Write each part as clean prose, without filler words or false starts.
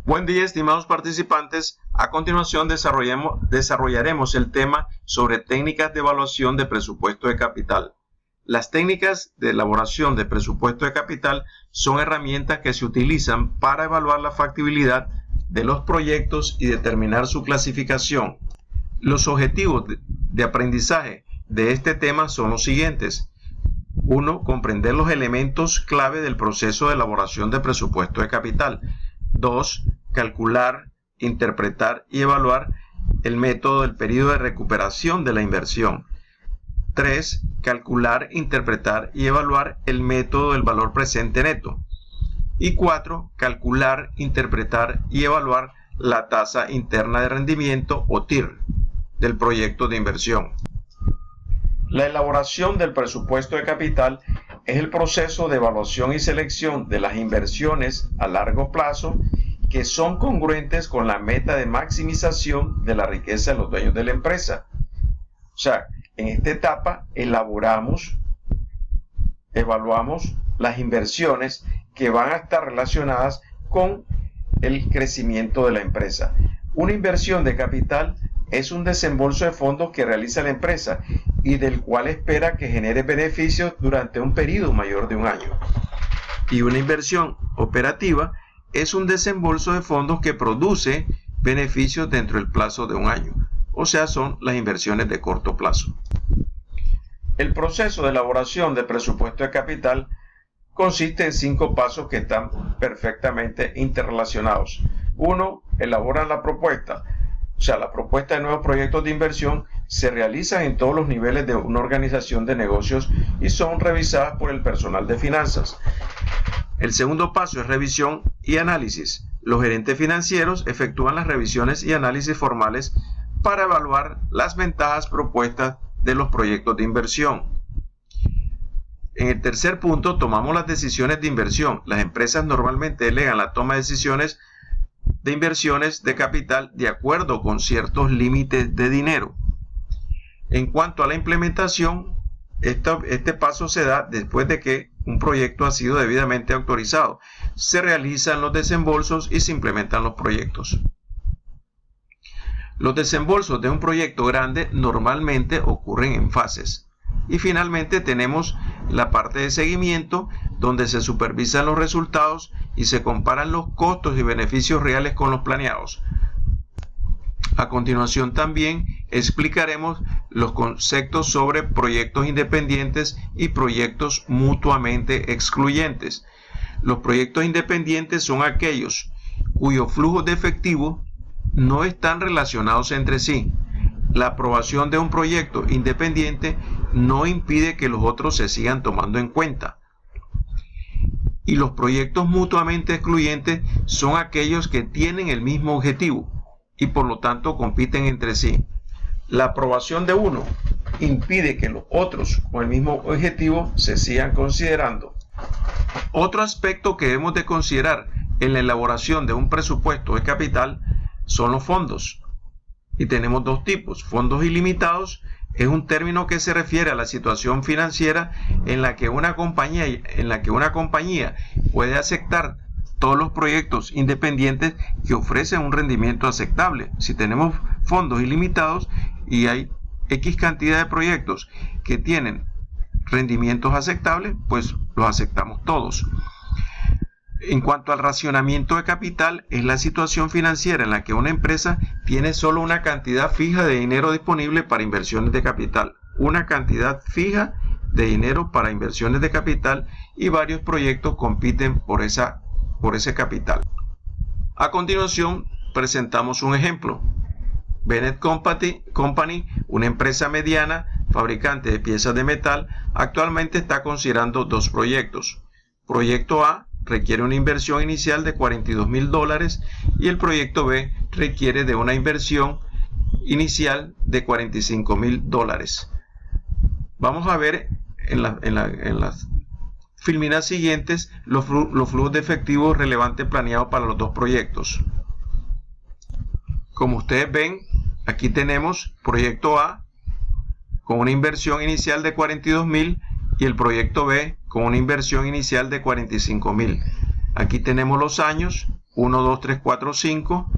Buen día, estimados participantes. A continuación desarrollaremos el tema sobre técnicas de evaluación de presupuesto de capital. Las técnicas de elaboración de presupuesto de capital son herramientas que se utilizan para evaluar la factibilidad de los proyectos y determinar su clasificación. Los objetivos de aprendizaje de este tema son los siguientes. 1. Comprender los elementos clave del proceso de elaboración de presupuesto de capital. 2. Calcular, interpretar y evaluar el método del periodo de recuperación de la inversión. 3. Calcular, interpretar y evaluar el método del valor presente neto. Y 4. Calcular, interpretar y evaluar la tasa interna de rendimiento o TIR del proyecto de inversión. La elaboración del presupuesto de capital es el proceso de evaluación y selección de las inversiones a largo plazo que son congruentes con la meta de maximización de la riqueza de los dueños de la empresa. O sea, en esta etapa evaluamos las inversiones que van a estar relacionadas con el crecimiento de la empresa. Una inversión de capital es un desembolso de fondos que realiza la empresa y del cual espera que genere beneficios durante un periodo mayor de un año. Y una inversión operativa es un desembolso de fondos que produce beneficios dentro del plazo de un año. O sea, son las inversiones de corto plazo. El proceso de elaboración de presupuesto de capital consiste en 5 pasos que están perfectamente interrelacionados. 1. Elaboran la propuesta. O sea, la propuesta de nuevos proyectos de inversión se realizan en todos los niveles de una organización de negocios y son revisadas por el personal de finanzas. El segundo paso es revisión y análisis. Los gerentes financieros efectúan las revisiones y análisis formales para evaluar las ventajas propuestas de los proyectos de inversión. En el tercer punto, tomamos las decisiones de inversión. Las empresas normalmente delegan la toma de decisiones de inversiones de capital de acuerdo con ciertos límites de dinero. En cuanto a la implementación, este paso se da después de que un proyecto ha sido debidamente autorizado. Se realizan los desembolsos y se implementan los proyectos. Los desembolsos de un proyecto grande normalmente ocurren en fases. Y finalmente tenemos la parte de seguimiento, donde se supervisan los resultados y se comparan los costos y beneficios reales con los planeados. A continuación también explicaremos los conceptos sobre proyectos independientes y proyectos mutuamente excluyentes. Los proyectos independientes son aquellos cuyos flujos de efectivo no están relacionados entre sí. La aprobación de un proyecto independiente no impide que los otros se sigan tomando en cuenta. Y los proyectos mutuamente excluyentes son aquellos que tienen el mismo objetivo y por lo tanto compiten entre sí. La aprobación de uno impide que los otros con el mismo objetivo se sigan considerando. Otro aspecto que debemos de considerar en la elaboración de un presupuesto de capital son los fondos. Y tenemos dos tipos. Fondos ilimitados es un término que se refiere a la situación financiera en la que una compañía puede aceptar todos los proyectos independientes que ofrecen un rendimiento aceptable. Si tenemos fondos ilimitados y hay X cantidad de proyectos que tienen rendimientos aceptables, pues los aceptamos todos. En cuanto al racionamiento de capital, es la situación financiera en la que una empresa tiene solo una cantidad fija de dinero disponible para inversiones de capital. Una cantidad fija de dinero para inversiones de capital y varios proyectos compiten por ese capital. A continuación, presentamos un ejemplo. Bennett Company, una empresa mediana, fabricante de piezas de metal, actualmente está considerando 2 proyectos. Proyecto A requiere una inversión inicial de $42,000 y el proyecto B requiere de una inversión inicial de $45,000. Vamos a ver en las filminas siguientes los flujos de efectivo relevantes planeados para los 2 proyectos. Como ustedes ven, aquí tenemos proyecto A con una inversión inicial de $42,000 y el proyecto B con una inversión inicial de $45,000. Aquí tenemos los años 1, 2, 3, 4, 5.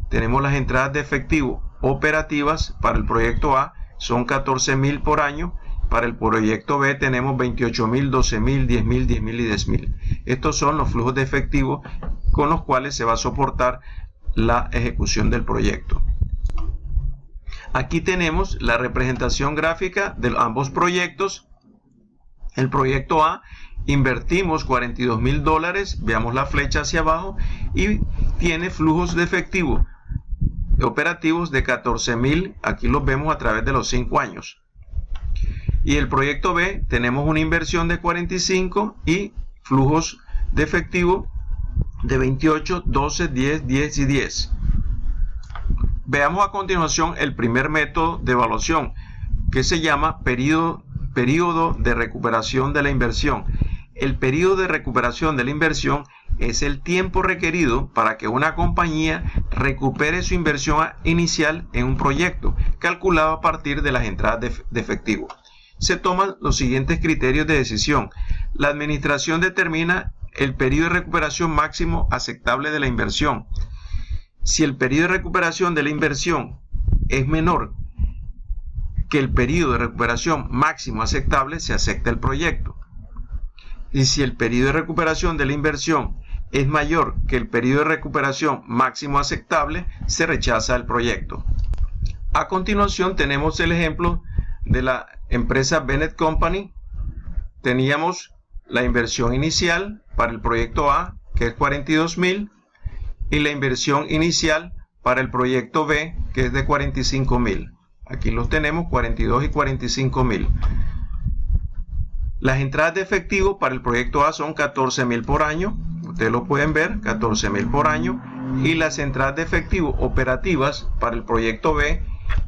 Tenemos las entradas de efectivo operativas para el proyecto A, son 14.000 por año. Para el proyecto B tenemos 28.000, 12.000, 10.000, 10.000 y 10.000. Estos son los flujos de efectivo con los cuales se va a soportar la ejecución del proyecto. Aquí tenemos la representación gráfica de ambos proyectos. El proyecto A, invertimos $42.000, veamos la flecha hacia abajo, y tiene flujos de efectivo operativos de 14.000, aquí los vemos a través de los 5 años. Y el proyecto B, tenemos una inversión de 45 y flujos de efectivo de 28, 12, 10, 10 y 10. Veamos a continuación el primer método de evaluación, que se llama periodo de recuperación de la inversión. El periodo de recuperación de la inversión es el tiempo requerido para que una compañía recupere su inversión inicial en un proyecto, calculado a partir de las entradas de efectivo. Se toman los siguientes criterios de decisión. La administración determina el periodo de recuperación máximo aceptable de la inversión. Si el periodo de recuperación de la inversión es menor que el periodo de recuperación máximo aceptable, se acepta el proyecto. Y si el periodo de recuperación de la inversión es mayor que el periodo de recuperación máximo aceptable, se rechaza el proyecto. A continuación tenemos el ejemplo de la empresa Bennett Company. Teníamos la inversión inicial para el proyecto A, que es 42.000, y la inversión inicial para el proyecto B, que es de 45.000. Aquí los tenemos, 42 y 45.000. Las entradas de efectivo para el proyecto A son 14.000 por año. Ustedes lo pueden ver, 14.000 por año. Y las entradas de efectivo operativas para el proyecto B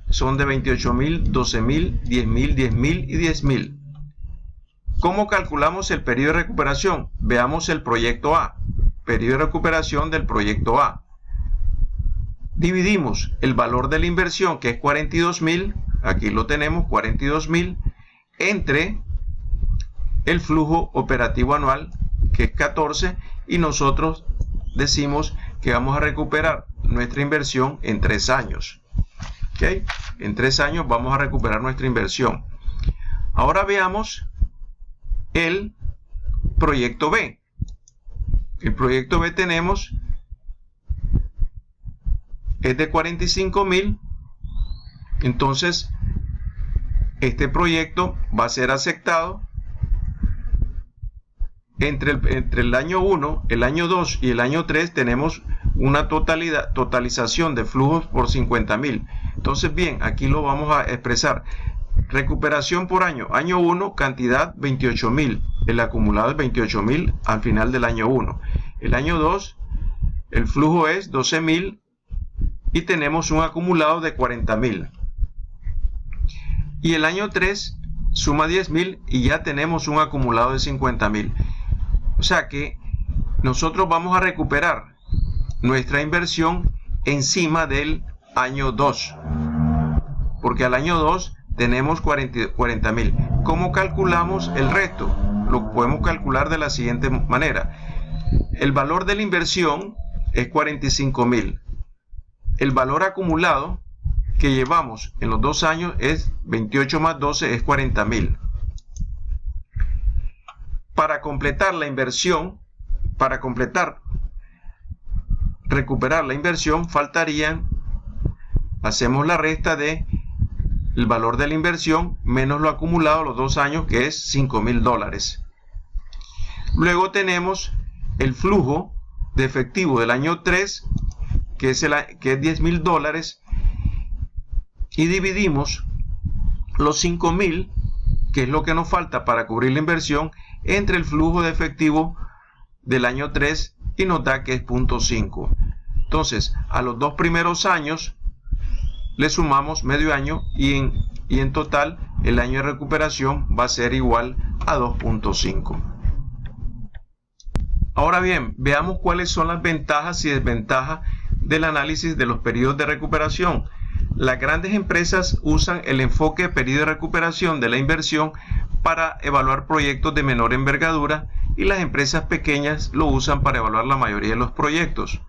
son de 28.000, 12.000, 10.000, 10.000 y 10.000. ¿Cómo calculamos el periodo de recuperación? Veamos el proyecto A. Periodo de recuperación del proyecto A. Dividimos el valor de la inversión, que es 42.000, aquí lo tenemos, 42.000, entre el flujo operativo anual, que es 14, y nosotros decimos que vamos a recuperar nuestra inversión en 3 años. ¿Okay? En 3 años vamos a recuperar nuestra inversión. Ahora veamos el proyecto B. El proyecto B tenemos, es de 45.000. Entonces, este proyecto va a ser aceptado entre el año 1, el año 2 y el año 3. Tenemos una totalización de flujos por 50.000. Entonces, bien, aquí lo vamos a expresar. Recuperación por año. Año 1, cantidad 28.000. El acumulado es 28.000 al final del año 1. El año 2, el flujo es 12.000 y tenemos un acumulado de 40.000. Y el año 3 suma 10.000 y ya tenemos un acumulado de 50.000. O sea que nosotros vamos a recuperar nuestra inversión encima del año 2. Porque al año 2 tenemos 40.000. ¿Cómo calculamos el resto? Lo podemos calcular de la siguiente manera. El valor de la inversión es 45.000. El valor acumulado que llevamos en los 2 años es 28 más 12, es 40.000. Para completar la inversión, recuperar la inversión, faltarían, hacemos la resta de el valor de la inversión menos lo acumulado los 2 años, que es $5.000. Luego tenemos el flujo de efectivo del año 3, que es $10.000, y dividimos los 5.000, que es lo que nos falta para cubrir la inversión, entre el flujo de efectivo del año 3 y nos da que es 0.5. Entonces, a los 2 primeros años le sumamos medio año y en total el año de recuperación va a ser igual a 2.5. Ahora bien, veamos cuáles son las ventajas y desventajas del análisis de los periodos de recuperación. Las grandes empresas usan el enfoque de periodo de recuperación de la inversión para evaluar proyectos de menor envergadura y las empresas pequeñas lo usan para evaluar la mayoría de los proyectos.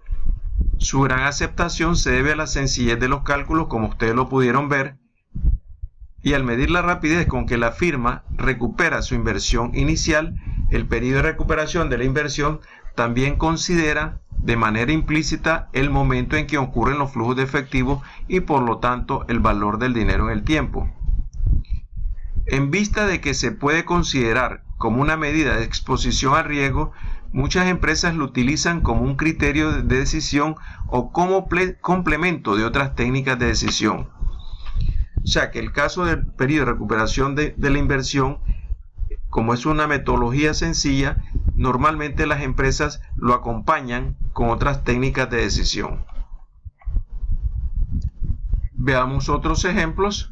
Su gran aceptación se debe a la sencillez de los cálculos, como ustedes lo pudieron ver, y al medir la rapidez con que la firma recupera su inversión inicial, el periodo de recuperación de la inversión también considera de manera implícita el momento en que ocurren los flujos de efectivo y por lo tanto el valor del dinero en el tiempo. En vista de que se puede considerar como una medida de exposición al riesgo, muchas empresas lo utilizan como un criterio de decisión o como complemento de otras técnicas de decisión. O sea que el caso del periodo de recuperación de la inversión, como es una metodología sencilla, normalmente las empresas lo acompañan con otras técnicas de decisión. Veamos otros ejemplos.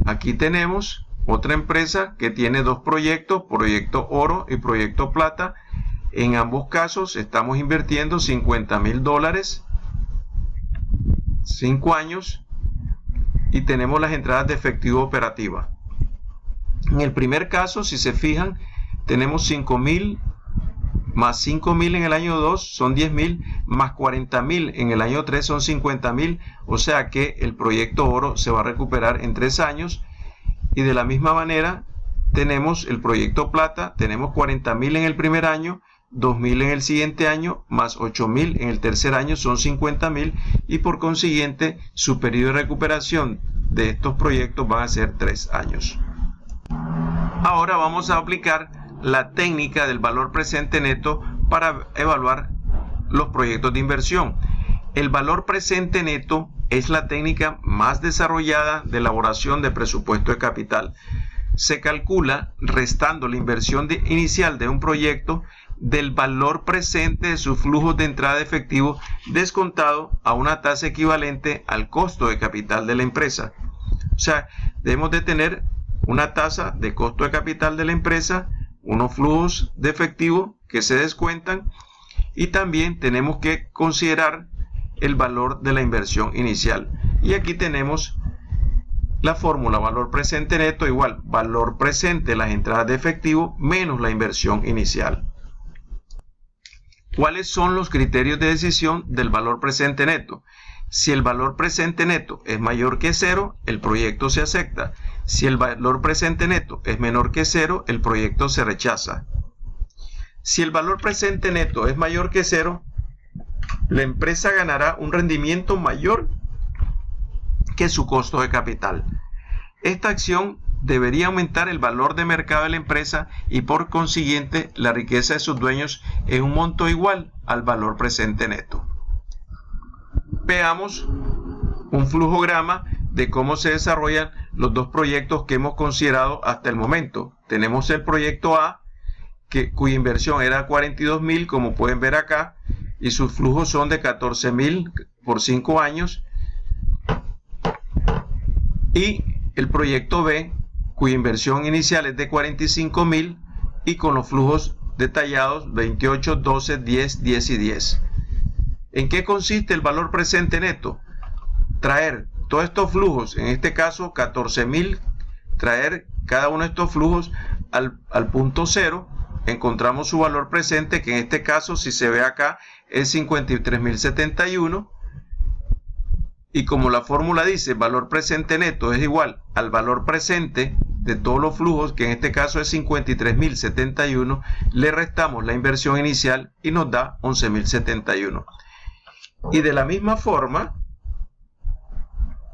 Aquí tenemos otra empresa que tiene dos proyectos, proyecto oro y proyecto plata. En ambos casos estamos invirtiendo $50,000, 5 años, y tenemos las entradas de efectivo operativa. En el primer caso, si se fijan, tenemos 5,000 más 5,000 en el año 2 son 10,000, más 40,000 en el año 3 son 50,000, o sea que el proyecto oro se va a recuperar en 3 años. Y de la misma manera tenemos el proyecto plata, tenemos 40,000 en el primer año, 2,000 en el siguiente año, más 8,000 en el tercer año son 50,000, y por consiguiente su periodo de recuperación de estos proyectos van a ser 3 años. Ahora vamos a aplicar la técnica del valor presente neto para evaluar los proyectos de inversión. El valor presente neto es la técnica más desarrollada de elaboración de presupuesto de capital. Se calcula restando la inversión inicial de un proyecto del valor presente de sus flujos de entrada de efectivo descontado a una tasa equivalente al costo de capital de la empresa. O sea, debemos de tener una tasa de costo de capital de la empresa, unos flujos de efectivo que se descuentan, y también tenemos que considerar el valor de la inversión inicial. Y aquí tenemos la fórmula: valor presente neto igual valor presente de las entradas de efectivo menos la inversión inicial. ¿Cuáles son los criterios de decisión del valor presente neto? Si el valor presente neto es mayor que 0, el proyecto se acepta. Si el valor presente neto es menor que 0, el proyecto se rechaza. Si el valor presente neto es mayor que 0, la empresa ganará un rendimiento mayor que su costo de capital. Esta acción debería aumentar el valor de mercado de la empresa y por consiguiente la riqueza de sus dueños en un monto igual al valor presente neto. Veamos un flujograma de cómo se desarrollan los dos proyectos que hemos considerado hasta el momento. Tenemos el proyecto A, cuya inversión era 42,000, como pueden ver acá, y sus flujos son de 14,000 por 5 años. Y el proyecto B, cuya inversión inicial es de 45,000 y con los flujos detallados 28, 12, 10, 10 y 10. ¿En qué consiste el valor presente neto? Traer todos estos flujos, en este caso 14,000, traer cada uno de estos flujos al punto cero, encontramos su valor presente, que en este caso, si se ve acá, es 53,071, y como la fórmula dice, valor presente neto es igual al valor presente de todos los flujos, que en este caso es 53,071, le restamos la inversión inicial y nos da 11,071. Y de la misma forma,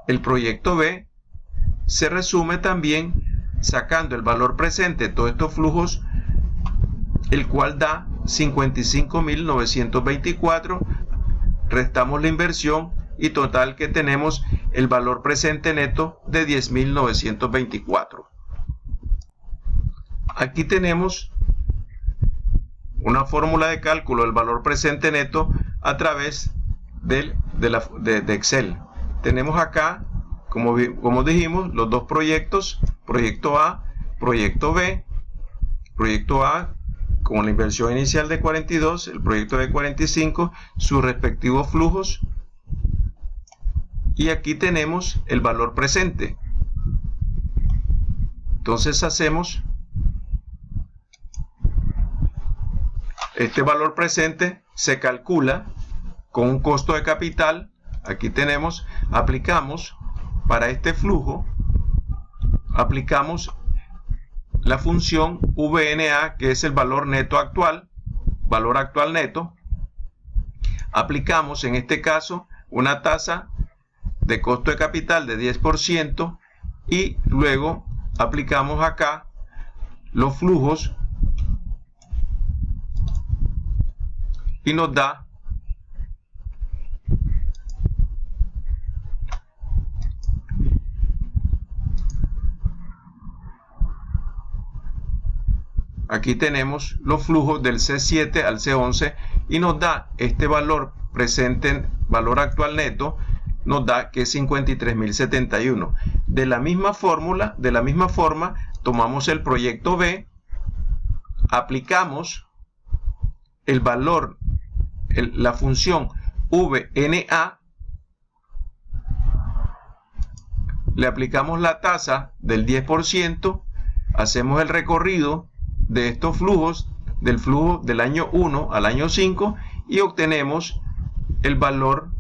el proyecto B se resume también sacando el valor presente de todos estos flujos, el cual da 55,924, restamos la inversión y total que tenemos el valor presente neto de 10,924. Aquí tenemos una fórmula de cálculo del valor presente neto a través de Excel. Tenemos acá, como dijimos, los dos proyectos, proyecto A, proyecto B. Proyecto A con la inversión inicial de 42, el proyecto de 45, sus respectivos flujos, y aquí tenemos el valor presente. Entonces hacemos este valor presente, se calcula con un costo de capital. Aquí tenemos, aplicamos para este flujo, aplicamos la función VNA, que es el valor neto actual, valor actual neto. Aplicamos en este caso una tasa de costo de capital de 10% y luego aplicamos acá los flujos y nos da aquí tenemos los flujos del C7 al C11 y nos da este valor presente, valor actual neto, nos da que es 53.071. De la misma fórmula, de la misma forma, tomamos el proyecto B, aplicamos el valor, la función VNA, le aplicamos la tasa del 10%, hacemos el recorrido de estos flujos, del flujo del año 1 al año 5 y obtenemos el valor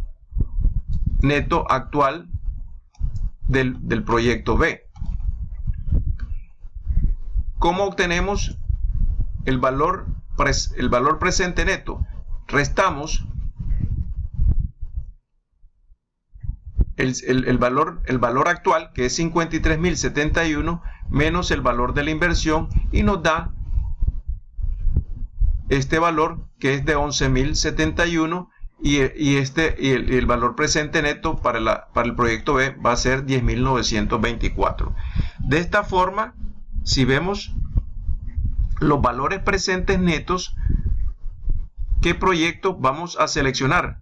neto actual del proyecto B. ¿Cómo obtenemos el valor presente neto? Restamos el valor actual, que es 53.071, menos el valor de la inversión y nos da este valor, que es de 11.071, y el valor presente neto para el proyecto B va a ser 10.924. De esta forma, si vemos los valores presentes netos, ¿qué proyecto vamos a seleccionar?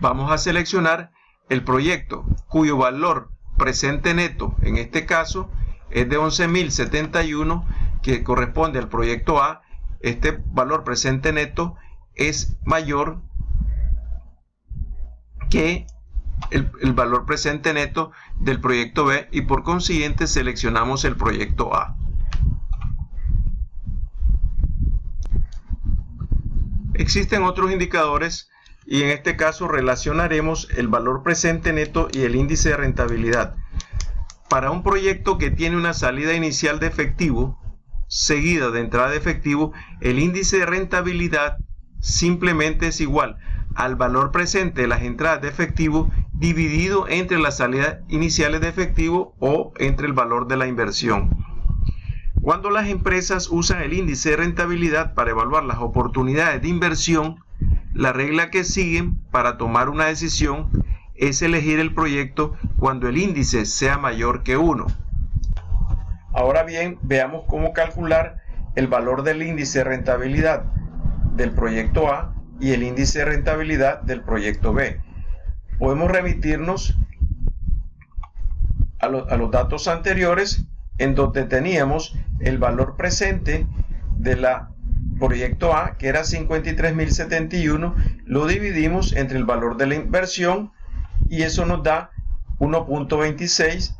Vamos a seleccionar el proyecto cuyo valor presente neto, en este caso, es de 11.071, que corresponde al proyecto A. Este valor presente neto es mayor que el valor presente neto del proyecto B y por consiguiente seleccionamos el proyecto A. Existen otros indicadores y en este caso relacionaremos el valor presente neto y el índice de rentabilidad. Para un proyecto que tiene una salida inicial de efectivo seguida de entrada de efectivo, el índice de rentabilidad simplemente es igual al valor presente de las entradas de efectivo dividido entre las salidas iniciales de efectivo o entre el valor de la inversión. Cuando las empresas usan el índice de rentabilidad para evaluar las oportunidades de inversión, la regla que siguen para tomar una decisión es elegir el proyecto cuando el índice sea mayor que 1. Ahora bien, veamos cómo calcular el valor del índice de rentabilidad del proyecto A y el índice de rentabilidad del proyecto B. Podemos remitirnos a los datos anteriores, en donde teníamos el valor presente de la proyecto A, que era 53.071, lo dividimos entre el valor de la inversión y eso nos da 1.26,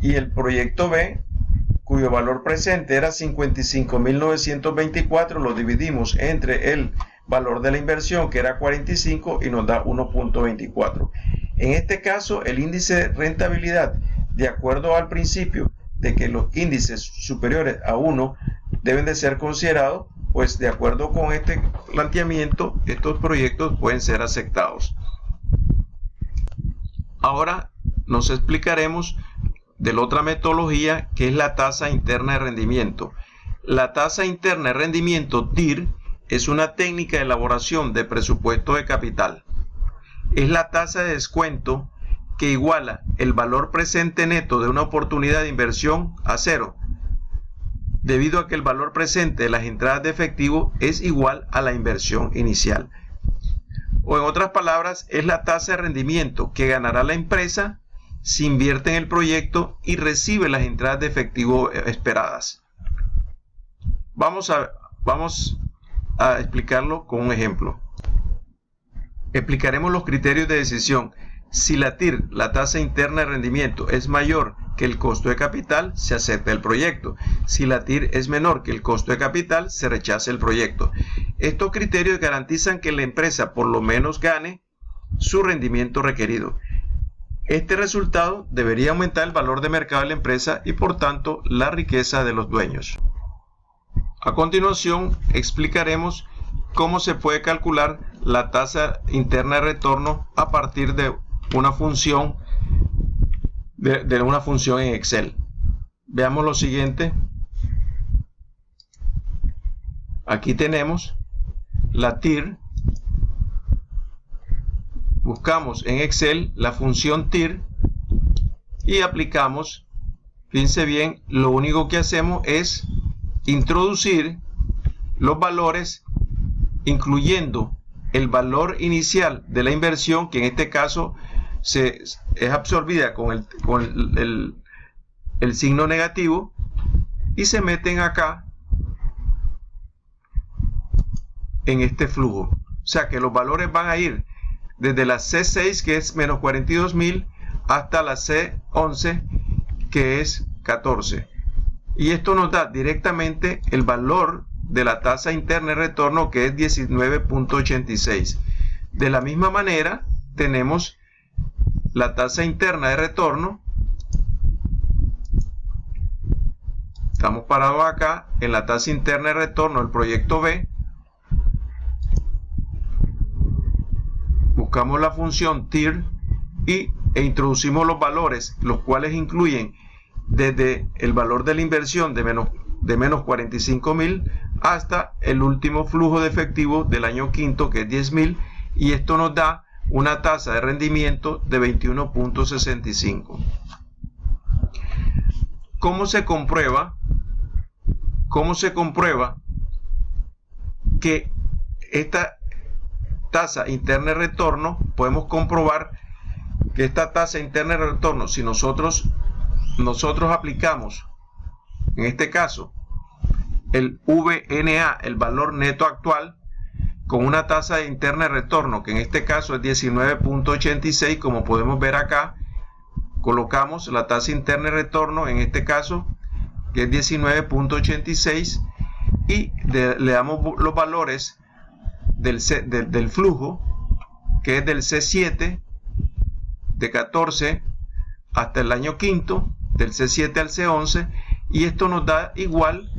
y el proyecto B, cuyo valor presente era 55.924, lo dividimos entre el valor de la inversión, que era 45, y nos da 1.24. En este caso, el índice de rentabilidad, de acuerdo al principio de que los índices superiores a 1 deben de ser considerados, pues de acuerdo con este planteamiento, estos proyectos pueden ser aceptados. Ahora nos explicaremos de la otra metodología, que es la tasa interna de rendimiento. La tasa interna de rendimiento, TIR, es una técnica de elaboración de presupuesto de capital. Es la tasa de descuento que iguala el valor presente neto de una oportunidad de inversión a cero, debido a que el valor presente de las entradas de efectivo es igual a la inversión inicial. O en otras palabras, es la tasa de rendimiento que ganará la empresa si invierte en el proyecto y recibe las entradas de efectivo esperadas. Vamos a explicarlo con un ejemplo. Explicaremos los criterios de decisión. Si la TIR, la tasa interna de rendimiento, es mayor que el costo de capital, se acepta el proyecto. Si la TIR es menor que el costo de capital, se rechaza el proyecto. Estos criterios garantizan que la empresa por lo menos gane su rendimiento requerido. Este resultado debería aumentar el valor de mercado de la empresa y por tanto la riqueza de los dueños. A continuación explicaremos cómo se puede calcular la tasa interna de retorno a partir de una función en Excel. Veamos lo siguiente. Aquí tenemos la TIR. Buscamos en Excel la función TIR y aplicamos. Fíjense bien, lo único que hacemos es introducir los valores, incluyendo el valor inicial de la inversión, que en este caso es absorbida con el signo negativo, y se meten acá en este flujo. O sea que los valores van a ir desde la C6, que es menos 42.000, hasta la C11, que es 14. Y esto nos da directamente el valor de la tasa interna de retorno, que es 19.86. De la misma manera tenemos la tasa interna de retorno. Estamos parados acá en la tasa interna de retorno del proyecto B. Buscamos la función TIR e introducimos los valores, los cuales incluyen desde el valor de la inversión de menos 45.000 hasta el último flujo de efectivo del año quinto, que es 10.000, y esto nos da una tasa de rendimiento de 21.65. ¿Cómo se comprueba que esta tasa interna de retorno? Podemos comprobar que esta tasa interna de retorno, si nosotros aplicamos, en este caso, el VNA, el valor neto actual, con una tasa interna de retorno, que en este caso es 19.86, como podemos ver acá, colocamos la tasa interna de retorno, en este caso, que es 19.86, y le damos los valores del flujo, que es del C7, de 14 hasta el año quinto, del C7 al C11, y esto nos da igual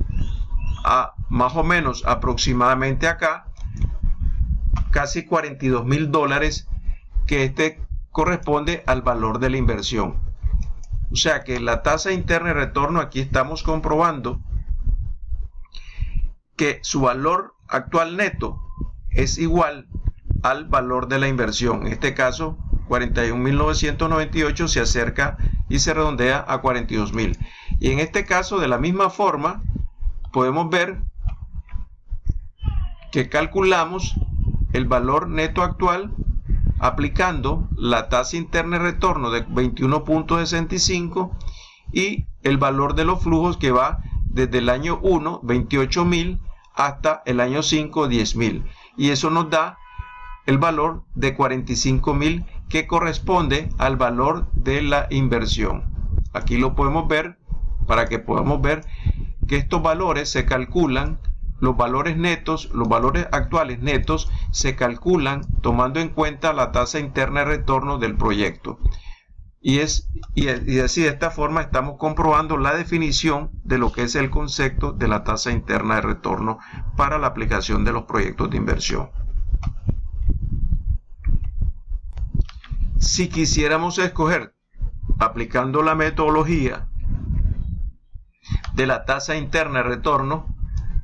a más o menos aproximadamente acá casi $42.000, que este corresponde al valor de la inversión. O sea que la tasa interna de retorno, aquí estamos comprobando que su valor actual neto es igual al valor de la inversión. En este caso 41.998 se acerca y se redondea a 42.000. Y en este caso, de la misma forma, podemos ver que calculamos el valor neto actual aplicando la tasa interna de retorno de 21.65 y el valor de los flujos, que va desde el año 1, 28.000, hasta el año 5, 10.000. Y eso nos da el valor de 45.000, que corresponde al valor de la inversión. Aquí lo podemos ver para que podamos ver que estos valores se calculan, los valores netos, los valores actuales netos se calculan tomando en cuenta la tasa interna de retorno del proyecto. Y así, de esta forma, estamos comprobando la definición de lo que es el concepto de la tasa interna de retorno para la aplicación de los proyectos de inversión. Si quisiéramos escoger, aplicando la metodología de la tasa interna de retorno,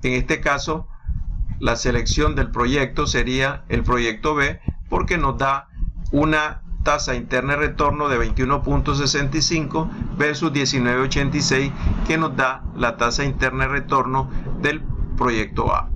en este caso la selección del proyecto sería el proyecto B, porque nos da una tasa interna de retorno de 21.65 versus 19.86, que nos da la tasa interna de retorno del proyecto A.